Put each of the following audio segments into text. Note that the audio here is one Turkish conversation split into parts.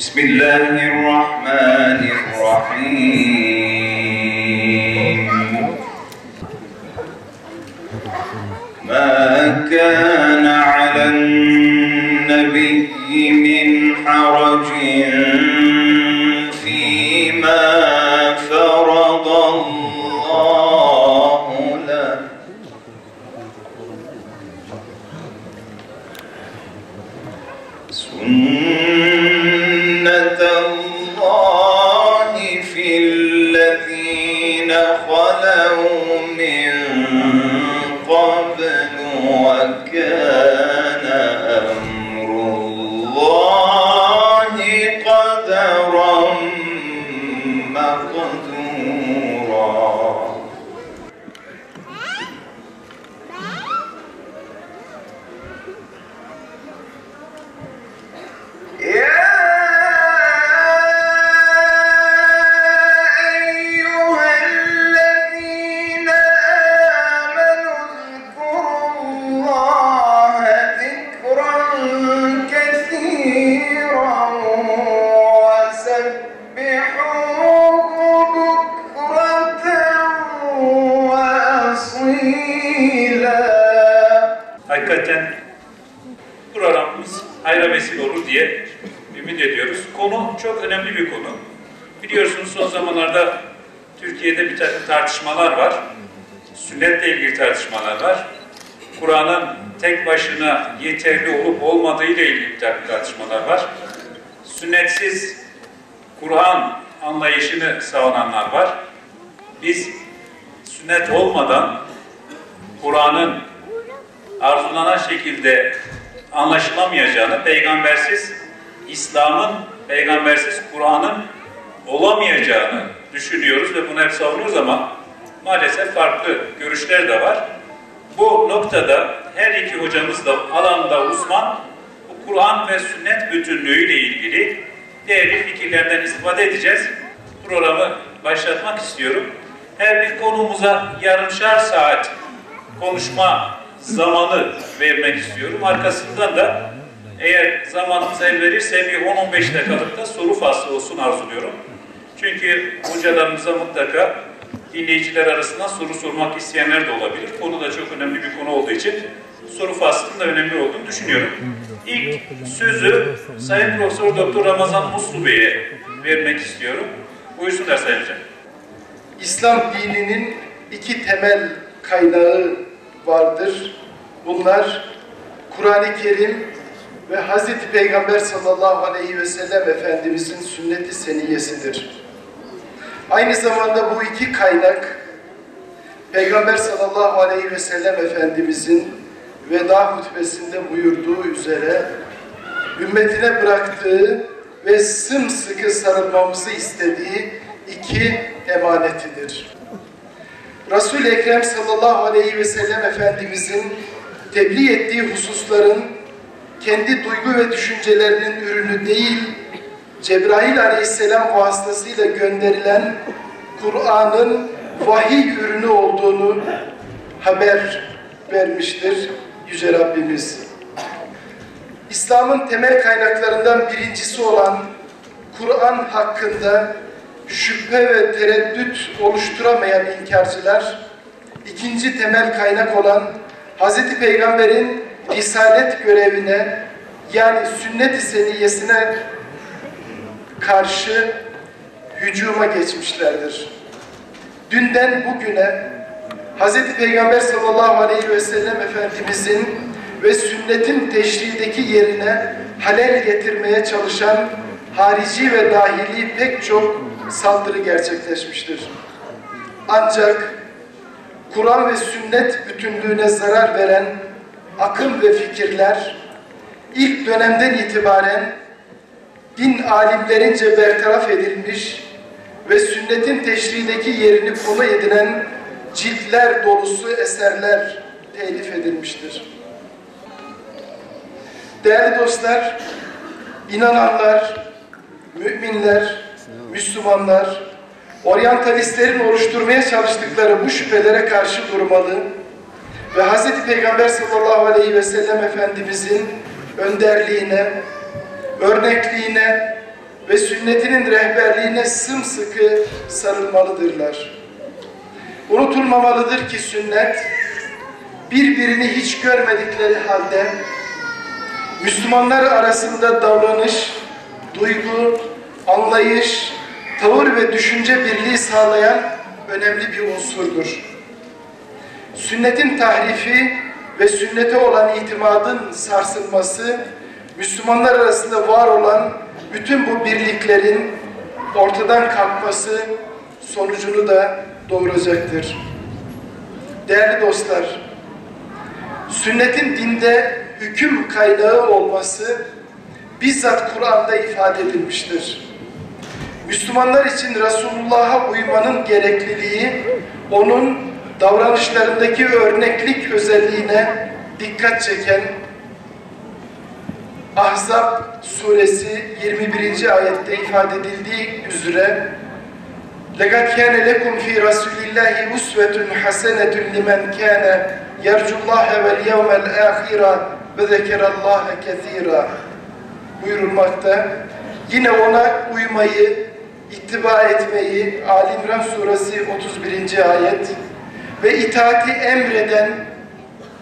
Bismillahirrahmanirrahim. Ma kana alen nebiyyi min haracin fîmâ feradallahu leh. Sünnetallahi fillezîne halev min qablu ve kâne emrullâhi kaderan mekdûrâ. Hakikaten programımız hayra vesile olur diye ümit ediyoruz. Konu çok önemli bir konu. Biliyorsunuz son zamanlarda Türkiye'de bir takım tartışmalar var. Sünnetle ilgili tartışmalar var. Kur'an'ın tek başına yeterli olup olmadığı ile ilgili bir takım tartışmalar var. Sünnetsiz Kur'an anlayışını savunanlar var. Biz sünnet olmadan Kur'an'ın arzulanan şekilde anlaşılamayacağını, peygambersiz İslam'ın, peygambersiz Kur'an'ın olamayacağını düşünüyoruz ve bunu hep savunuyoruz ama maalesef farklı görüşler de var. Bu noktada her iki hocamız da alanda uzman, bu Kur'an ve sünnet bütünlüğüyle ilgili değerli fikirlerden istifade edeceğiz. Programı başlatmak istiyorum. Her bir konumuza yarımşar saat konuşma zamanı vermek istiyorum. Arkasından da eğer zamanımız el verirse bir 10-15 dakikalık da soru faslı olsun arzuluyorum. Çünkü hocalarımıza mutlaka dinleyiciler arasından soru sormak isteyenler de olabilir. Konu da çok önemli bir konu olduğu için soru faslının da önemli olduğunu düşünüyorum. İlk sözü Sayın Profesör Doktor Ramazan Muslu Bey'e vermek istiyorum. Buyursunlar Sayın Hocam. İslam dininin iki temel kaynağı vardır. Bunlar Kur'an-ı Kerim ve Hazreti Peygamber sallallahu aleyhi ve sellem Efendimizin sünnet-i seniyyesidir. Aynı zamanda bu iki kaynak Peygamber sallallahu aleyhi ve sellem Efendimizin veda hutbesinde buyurduğu üzere ümmetine bıraktığı ve sımsıkı sarılmamızı istediği iki emanetidir. Resul-i Ekrem sallallahu aleyhi ve sellem Efendimizin tebliğ ettiği hususların kendi duygu ve düşüncelerinin ürünü değil, Cebrail aleyhisselam vasıtasıyla gönderilen Kur'an'ın vahiy ürünü olduğunu haber vermiştir Yüce Rabbimiz. İslam'ın temel kaynaklarından birincisi olan Kur'an hakkında şüphe ve tereddüt oluşturamayan inkarcılar, ikinci temel kaynak olan Hz. Peygamber'in risalet görevine yani sünnet-i seniyyesine karşı hücuma geçmişlerdir. Dünden bugüne Hz. Peygamber sallallahu aleyhi ve sellem Efendimizin ve sünnetin teşrideki yerine halel getirmeye çalışan harici ve dahili pek çok saldırı gerçekleşmiştir. Ancak Kur'an ve sünnet bütünlüğüne zarar veren akım ve fikirler ilk dönemden itibaren din alimlerince bertaraf edilmiş ve sünnetin teşrideki yerini konu edinen ciltler dolusu eserler telif edilmiştir. Değerli dostlar, inananlar, müminler, Müslümanlar, oryantalistlerin oluşturmaya çalıştıkları bu şüphelere karşı durmalı ve Hz. Peygamber sallallahu aleyhi ve sellem Efendimizin önderliğine, örnekliğine ve sünnetinin rehberliğine sımsıkı sarılmalıdırlar. Unutulmamalıdır ki sünnet, birbirini hiç görmedikleri halde Müslümanlar arasında davranış, duygu, anlayış, tavır ve düşünce birliği sağlayan önemli bir unsurdur. Sünnetin tahrifi ve sünnete olan itimadın sarsılması, Müslümanlar arasında var olan bütün bu birliklerin ortadan kalkması sonucunu da doğuracaktır. Değerli dostlar, sünnetin dinde hüküm kaynağı olması bizzat Kur'an'da ifade edilmiştir. Müslümanlar için Resulullah'a uymanın gerekliliği, onun davranışlarındaki örneklik özelliğine dikkat çeken Ahzab suresi 21. ayette ifade edildiği üzere لَقَدْ كَانَ لَكُمْ فِي رَسُولِ اللّٰهِ اُسْوَةٌ حَسَنَةٌ لِمَنْ كَانَ يَرْجُ اللّٰهَ وَالْيَوْمَ الْآخِرَ وَذَكَرَ اللّٰهَ كَثِيرًا buyurulmakta. Yine ona uymayı, ittiba etmeyi, Ali İmran suresi 31. ayet ve itaati emreden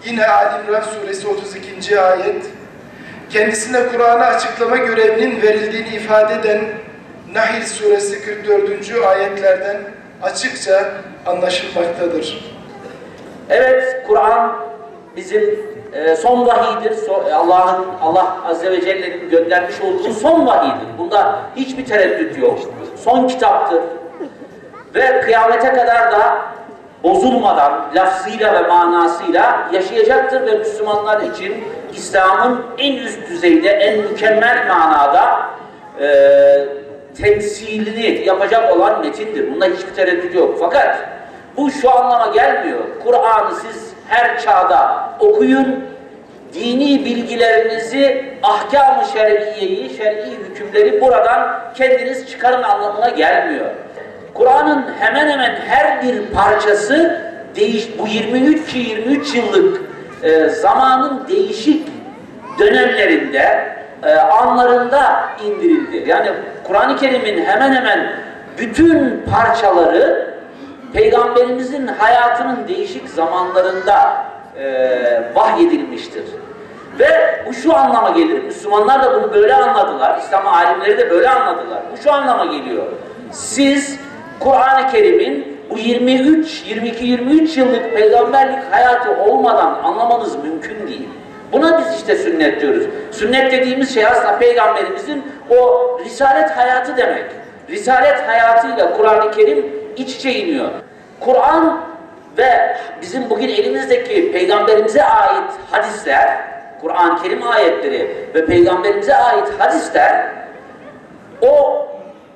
yine Ali İmran suresi 32. ayet, kendisine Kur'an'ı açıklama görevinin verildiğini ifade eden Nahl suresi 44. ayetlerden açıkça anlaşılmaktadır. Evet, Kur'an bizim son vahiydir. Allah Azze ve Celle'nin göndermiş olduğu son vahiydir. Bunda hiçbir tereddüt yok. Son kitaptır. Ve kıyamete kadar da bozulmadan, lafzıyla ve manasıyla yaşayacaktır ve Müslümanlar için İslam'ın en üst düzeyde, en mükemmel manada temsilini yapacak olan metindir. Bunda hiçbir tereddüt yok. Fakat bu şu anlama gelmiyor. Kur'an'ı siz her çağda okuyun, dini bilgilerinizi, ahkam-ı şer'iyeyi, şer'i hükümleri buradan kendiniz çıkarın anlamına gelmiyor. Kur'an'ın hemen hemen her bir parçası bu 23 yıllık zamanın değişik dönemlerinde, anlarında indirildi. Yani Kur'an-ı Kerim'in hemen hemen bütün parçaları Peygamberimizin hayatının değişik zamanlarında vahyedilmiştir. Ve bu şu anlama gelir, Müslümanlar da bunu böyle anladılar, İslam alimleri de böyle anladılar. Bu şu anlama geliyor. Siz Kur'an-ı Kerim'in bu 22-23 yıllık peygamberlik hayatı olmadan anlamanız mümkün değil. Buna biz işte sünnet diyoruz. Sünnet dediğimiz şey aslında Peygamberimizin o risalet hayatı demek. Risalet hayatıyla Kur'an-ı Kerim iç içe iniyor. Kur'an ve bizim bugün elimizdeki Peygamberimize ait hadisler, Kur'an-ı Kerim ayetleri ve Peygamberimize ait hadisler, o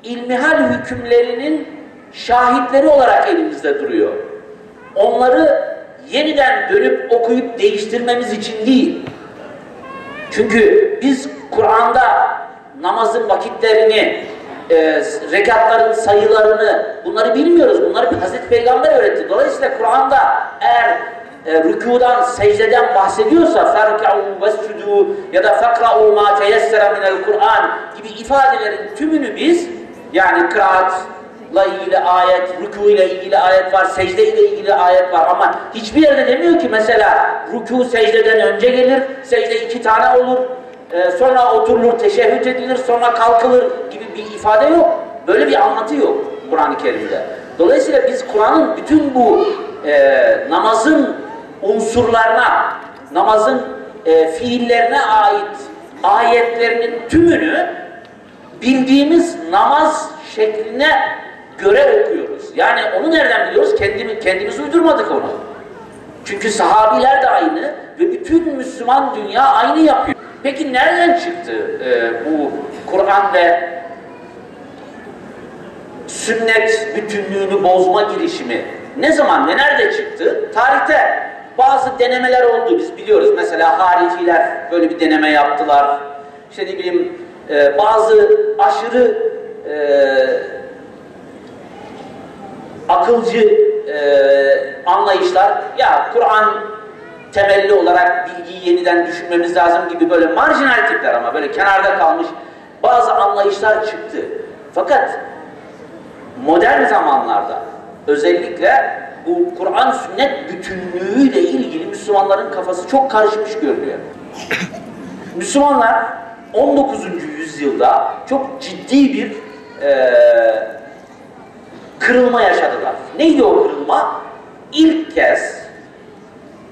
ilmihal hükümlerinin şahitleri olarak elimizde duruyor. Onları yeniden dönüp okuyup değiştirmemiz için değil. Çünkü biz Kur'an'da namazın vakitlerini, rekatların sayılarını, bunları bilmiyoruz. Bunları Hazreti Peygamber öğretti. Dolayısıyla Kur'an'da eğer rükudan, secdeden bahsediyorsa فَرْكَعُوا وَاسْجُدُوا ya da فَقْرَعُوا مَا تَيَسَّرَ مِنَ الْقُرْآنِ gibi ifadelerin tümünü biz, yani kıraatla ilgili ayet, rükû ile ilgili ayet var, secde ile ilgili ayet var ama hiçbir yerde demiyor ki mesela rükû secdeden önce gelir, secde 2 tane olur, sonra oturulur, teşehhüd edilir, sonra kalkılır gibi bir ifade yok. Böyle bir anlatı yok Kur'an-ı Kerim'de. Dolayısıyla biz Kur'an'ın bütün bu namazın unsurlarına, namazın fiillerine ait ayetlerinin tümünü bildiğimiz namaz şekline göre okuyoruz. Yani onu nereden biliyoruz? Kendimiz uydurmadık onu. Çünkü sahabiler de aynı ve bütün Müslüman dünya aynı yapıyor. Peki nereden çıktı bu Kur'an ve sünnet bütünlüğünü bozma girişimi? Ne zaman ve nerede çıktı? Tarihte bazı denemeler oldu, biz biliyoruz. Mesela hariciler böyle bir deneme yaptılar. İşte ne bileyim, bazı aşırı akılcı anlayışlar, ya Kur'an temelli olarak bilgiyi yeniden düşünmemiz lazım gibi böyle marjinal tipler, ama böyle kenarda kalmış bazı anlayışlar çıktı. Fakat modern zamanlarda özellikle bu Kur'an sünnet bütünlüğüyle ilgili Müslümanların kafası çok karışmış görünüyor. Müslümanlar 19. yüzyılda çok ciddi bir kırılma yaşadılar. Neydi o kırılma? İlk kez,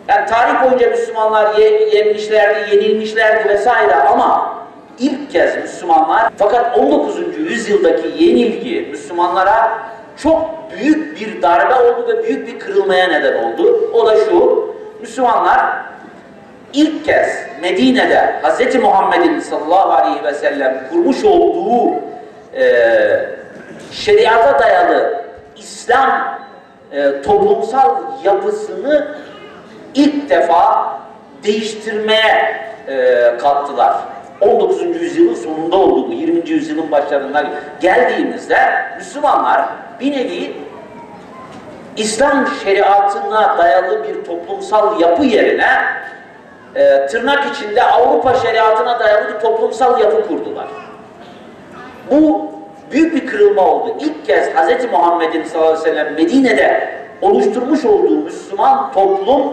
yani tarih boyunca Müslümanlar yenmişlerdi, yenilmişlerdi vesaire ama ilk kez Müslümanlar, fakat 19. yüzyıldaki yenilgi Müslümanlara çok büyük bir darbe oldu ve büyük bir kırılmaya neden oldu. O da şu: Müslümanlar ilk kez Medine'de Hz. Muhammed'in sallallahu aleyhi ve sellem kurmuş olduğu şeriata dayalı İslam toplumsal yapısını ilk defa değiştirmeye kalktılar. 19. yüzyılın sonunda oldu bu. 20. yüzyılın başlarına geldiğimizde Müslümanlar bir nevi İslam şeriatına dayalı bir toplumsal yapı yerine tırnak içinde Avrupa şeriatına dayalı bir toplumsal yapı kurdular. Bu büyük bir kırılma oldu. İlk kez Hz. Muhammed'in sallallahu aleyhi ve sellem Medine'de oluşturmuş olduğu Müslüman toplum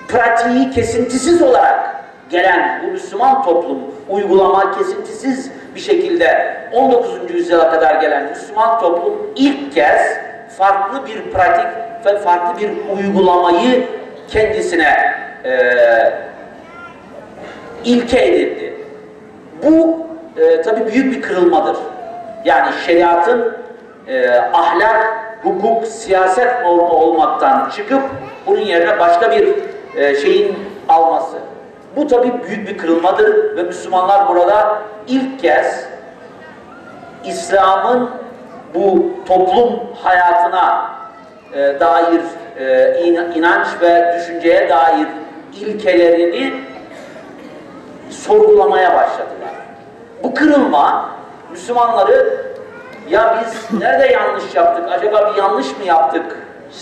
pratiği kesintisiz olarak gelen bu Müslüman toplum uygulama kesintisiz bir şekilde 19. yüzyıla kadar gelen Müslüman toplum ilk kez farklı bir pratik ve farklı bir uygulamayı kendisine ilke edindi. Bu tabii büyük bir kırılmadır. Yani şeriatın ahlak, hukuk, siyaset normu olmaktan çıkıp bunun yerine başka bir şeyin alması. Bu tabii büyük bir kırılmadır ve Müslümanlar burada ilk kez İslam'ın bu toplum hayatına dair inanç ve düşünceye dair ilkelerini sorgulamaya başladılar. Bu kırılma Müslümanları, ya biz nerede yanlış yaptık, acaba bir yanlış mı yaptık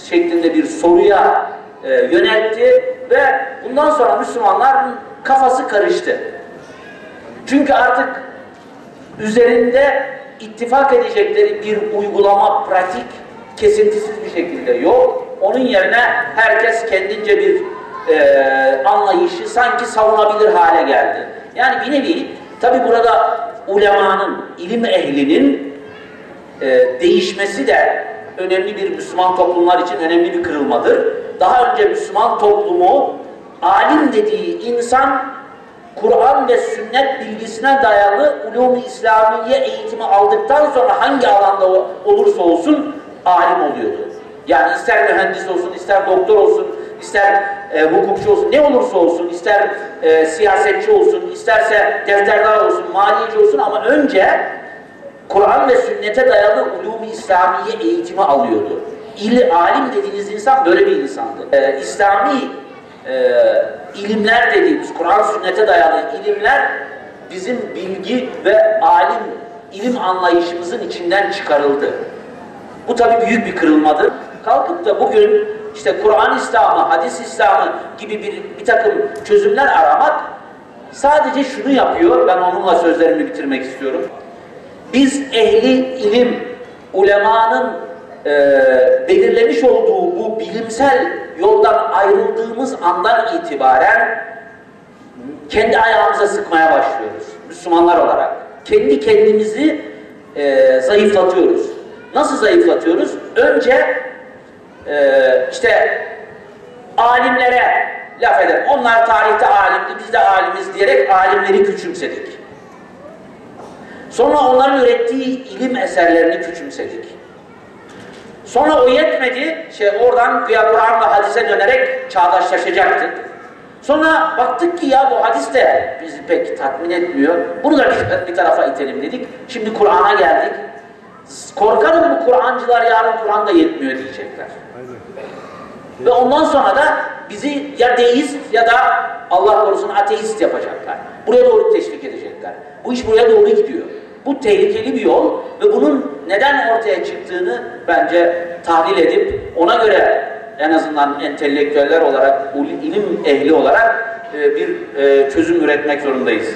şeklinde bir soruya yöneltti ve bundan sonra Müslümanların kafası karıştı. Çünkü artık üzerinde ittifak edecekleri bir uygulama, pratik kesintisiz bir şekilde yok. Onun yerine herkes kendince bir anlayışı sanki savunabilir hale geldi. Yani bir nevi tabi burada ulemanın, ilim ehlinin değişmesi de önemli bir Müslüman toplumlar için önemli bir kırılmadır. Daha önce Müslüman toplumu alim dediği insan Kur'an ve sünnet bilgisine dayalı ulûm-i İslamiye eğitimi aldıktan sonra hangi alanda olursa olsun alim oluyordu. Yani ister mühendis olsun, ister doktor olsun, ister hukukçu olsun, ne olursa olsun, ister siyasetçi olsun, isterse defterdar olsun, maliyeci olsun ama önce Kur'an ve sünnete dayalı ulûm-i İslamiye eğitimi alıyordu. Alim dediğiniz insan böyle bir insandı. İslami ilimler dediğimiz, Kur'an sünnete dayalı ilimler bizim bilgi ve alim, ilim anlayışımızın içinden çıkarıldı. Bu tabii büyük bir kırılmadır. Kalkıp da bugün işte Kur'an İslamı, hadis İslamı gibi bir takım çözümler aramak sadece şunu yapıyor, ben onunla sözlerimi bitirmek istiyorum. Biz ehli ilim, ulemanın belirlemiş olduğu bu bilimsel yoldan ayrıldığımız andan itibaren kendi ayağımıza sıkmaya başlıyoruz Müslümanlar olarak. Kendi kendimizi zayıflatıyoruz. Nasıl zayıflatıyoruz? Önce işte alimlere laf edelim. Onlar tarihte alimdi, biz de alimiz diyerek alimleri küçümsedik. Sonra onların ürettiği ilim eserlerini küçümsedik. Sonra o yetmedi, oradan Kur'an ve hadise dönerek çağdaşlaşacaktık. Sonra baktık ki ya bu hadis de bizi pek tatmin etmiyor. Bunu da bir tarafa itelim dedik. Şimdi Kur'an'a geldik. Korkarım bu Kur'ancılar yarın Kur'an da yetmiyor diyecekler. Ve ondan sonra da bizi ya deist ya da Allah korusun ateist yapacaklar. Buraya doğru teşvik edecekler. Bu iş buraya doğru gidiyor. Bu tehlikeli bir yol ve bunun neden ortaya çıktığını bence tahlil edip ona göre en azından entelektüeller olarak, ilim ehli olarak bir çözüm üretmek zorundayız.